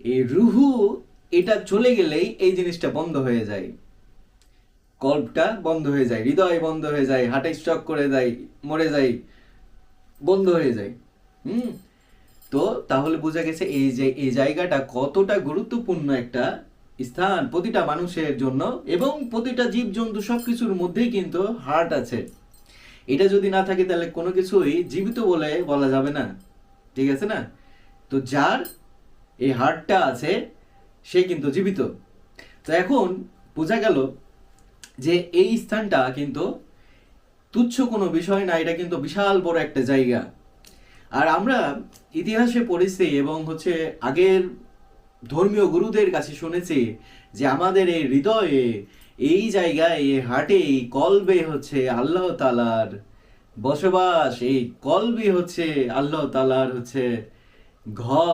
এই রুহু এটা চলে গেলেই এই জিনিসটা বন্ধ হয়ে যায়, কল্পটা বন্ধ হয়ে যায়, হৃদয় বন্ধ হয়ে যায়, হার্টে স্ট্রোক করে যায়, মরে যায়, বন্ধ হয়ে যায়। হুম। তো তাহলে বোঝা গেছে এই যে এই জায়গাটা কতটা গুরুত্বপূর্ণ একটা স্থান প্রতিটা মানুষের জন্য, এবং প্রতিটা জীবজন্তু সবকিছুর মধ্যেই কিন্তু হার্ট আছে। এটা যদি না থাকে তাহলে কোনো কিছুই জীবিত বলে বলা যাবে না, ঠিক আছে না? তো যার এই হার্টটা আছে সে কিন্তু জীবিত। তো এখন বোঝা গেল যে এই স্থানটা কিন্তু তুচ্ছ কোনো বিষয় না, এটা কিন্তু বিশাল বড় একটা জায়গা। আর আমরা ইতিহাসে পড়েছি এবং আগের ধর্মীয় গুরুদের কাছে শুনেছি যে আমাদের এই হৃদয়ে, এই জায়গায়, এই হার্টে, এই কলবে আল্লাহ তালার বসবাস, এই কলবি আল্লাহ তালার ঘর।